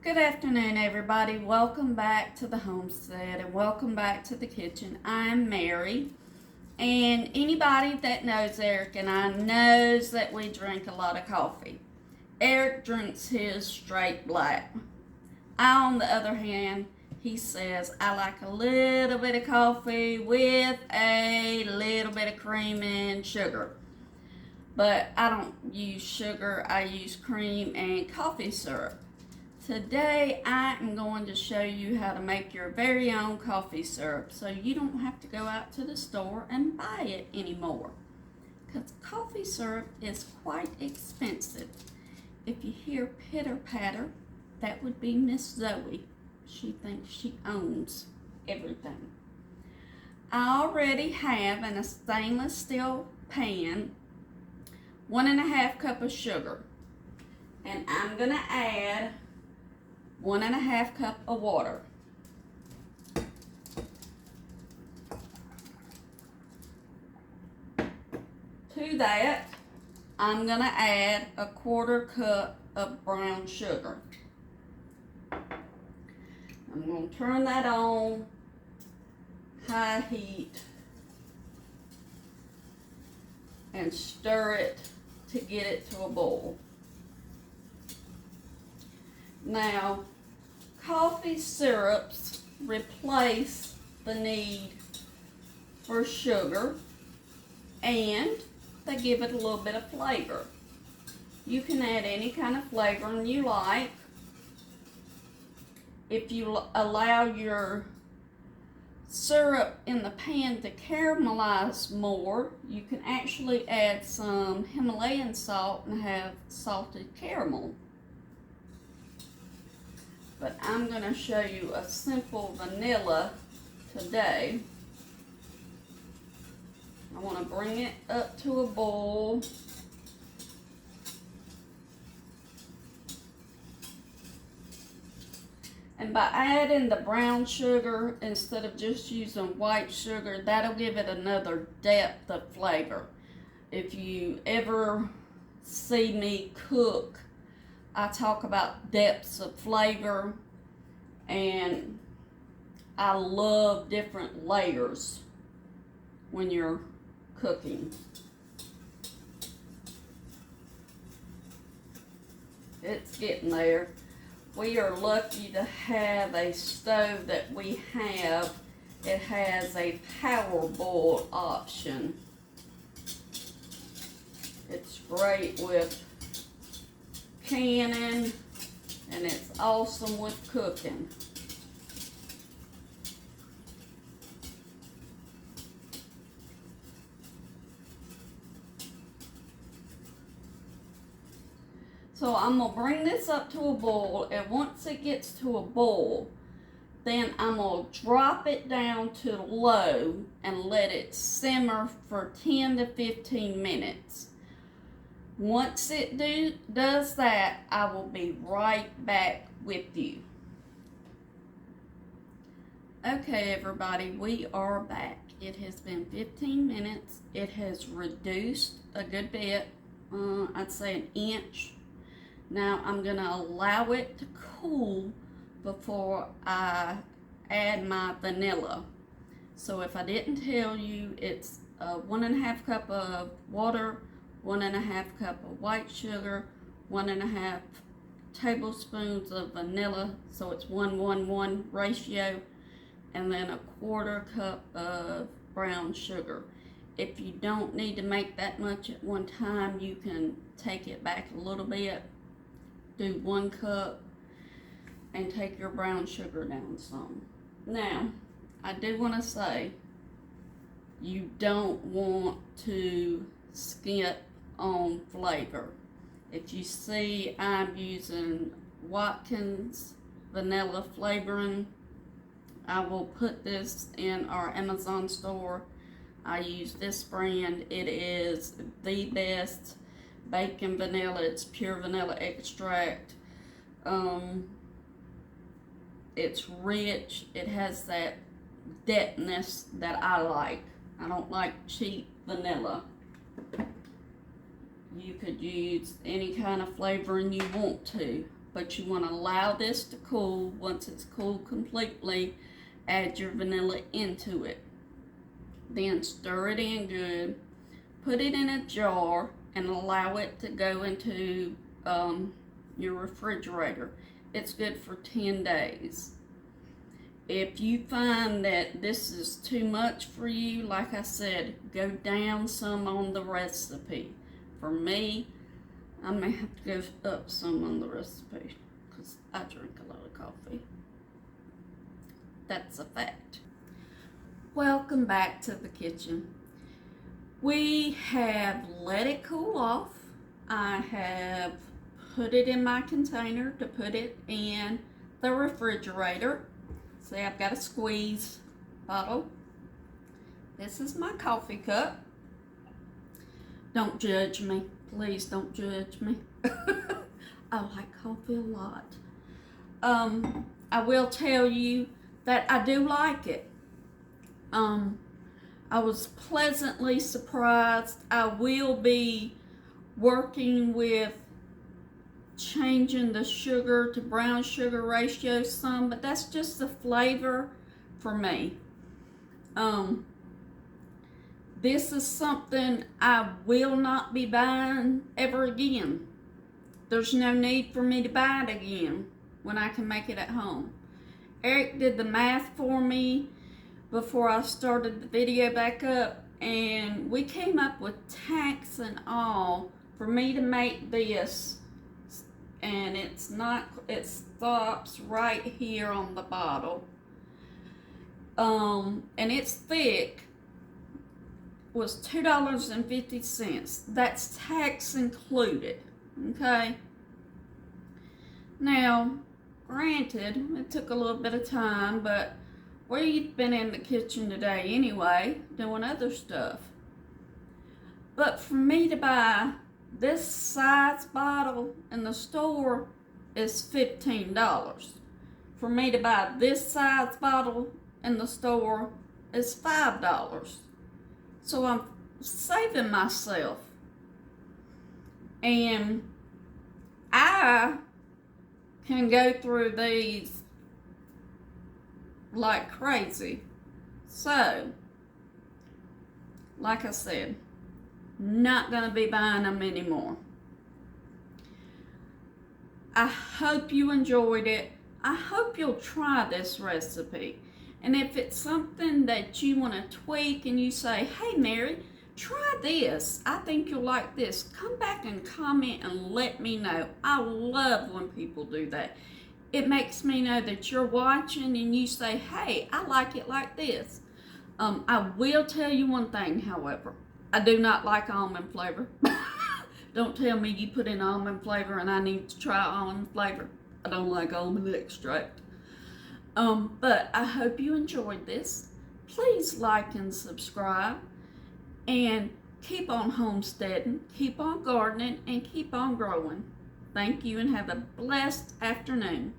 Good afternoon, everybody. Welcome back to the homestead and welcome back to the kitchen. I'm Mary, and anybody that knows Eric and I knows that we drink a lot of coffee. Eric drinks his straight black. I, on the other hand, he says I like a little bit of coffee with a little bit of cream and sugar. But I don't use sugar, I use cream and coffee syrup. Today I am going to show you how to make your very own coffee syrup so you don't have to go out to the store and buy it anymore. Because coffee syrup is quite expensive. If you hear pitter patter, that would be Miss Zoe. She thinks she owns everything. I already have in a stainless steel pan 1.5 cups of sugar. And I'm going to add 1.5 cups of water. To that, I'm going to add 1/4 cup of brown sugar. I'm going to turn that on high heat and stir it to get it to a boil. Now, coffee syrups replace the need for sugar and they give it a little bit of flavor. You can add any kind of flavoring you like. If you allow your syrup in the pan to caramelize more, you can actually add some Himalayan salt and have salted caramel. But I'm going to show you a simple vanilla today. I want to bring it up to a boil. And by adding the brown sugar instead of just using white sugar, that'll give it another depth of flavor. If you ever see me cook, I talk about depths of flavor, and I love different layers when you're cooking. It's getting there. We are lucky to have a stove that we have. It has a power boil option. It's great with canning, and it's awesome with cooking. So I'm going to bring this up to a boil, and once it gets to a boil, then I'm going to drop it down to low and let it simmer for 10 to 15 minutes. Once it does that, I will be right back with you. Okay, everybody, we are back. It has been 15 minutes. It has reduced a good bit, I'd say an inch. Now I'm going to allow it to cool before I add my vanilla. So if I didn't tell you, it's 1.5 cups of water, 1.5 cups of white sugar, 1.5 tablespoons of vanilla, so it's 1:1:1 ratio, and then 1/4 cup of brown sugar. If you don't need to make that much at one time, you can take it back a little bit, do 1 cup, and take your brown sugar down some. Now, I do want to say, you don't want to skip on flavor. If you see I'm using Watkins vanilla flavoring, I will put this in our Amazon store. I use this brand. It is the best bacon vanilla. It's pure vanilla extract. It's rich. It has that depthness that I like. I don't like cheap vanilla. You could use any kind of flavoring you want to. but you want to allow this to cool. Once it's cooled completely, add your vanilla into it. Then stir it in good. Put it in a jar and allow it to go into your refrigerator. It's good for 10 days. If you find that this is too much for you, like I said, go down some on the recipe. For me, I may have to go up some on the recipe because I drink a lot of coffee. That's a fact. Welcome back to the kitchen. We have let it cool off. I have put it in my container to put it in the refrigerator. See, I've got a squeeze bottle. This is my coffee cup. Don't judge me. Please don't judge me. I like coffee a lot. I will tell you that I do like it. I was pleasantly surprised. I will be working with changing the sugar to brown sugar ratio some, but that's just the flavor for me. This is something I will not be buying ever again. There's no need for me to buy it again when I can make it at home. Eric did the math for me before I started the video back up, and we came up with tax and all for me to make this, and it stops right here on the bottle, and it's thick, was $2.50. That's tax included. Okay, now granted it took a little bit of time, but we've been in the kitchen today anyway doing other stuff. But for me to buy this size bottle in the store is $15. For me to buy this size bottle in the store is $5. So I'm saving myself. And I can go through these like crazy. So, like I said, not going to be buying them anymore. I hope you enjoyed it. I hope you'll try this recipe. And if it's something that you want to tweak and you say, hey Mary, try this, I think you'll like this, come back and comment and let me know. I love when people do that. It makes me know that you're watching and you say, hey, I like it like this. I will tell you one thing, however. I do not like almond flavor. Don't tell me you put in almond flavor and I need to try almond flavor. I don't like almond extract. But I hope you enjoyed this. Please like and subscribe. And keep on homesteading, keep on gardening, and keep on growing. Thank you and have a blessed afternoon.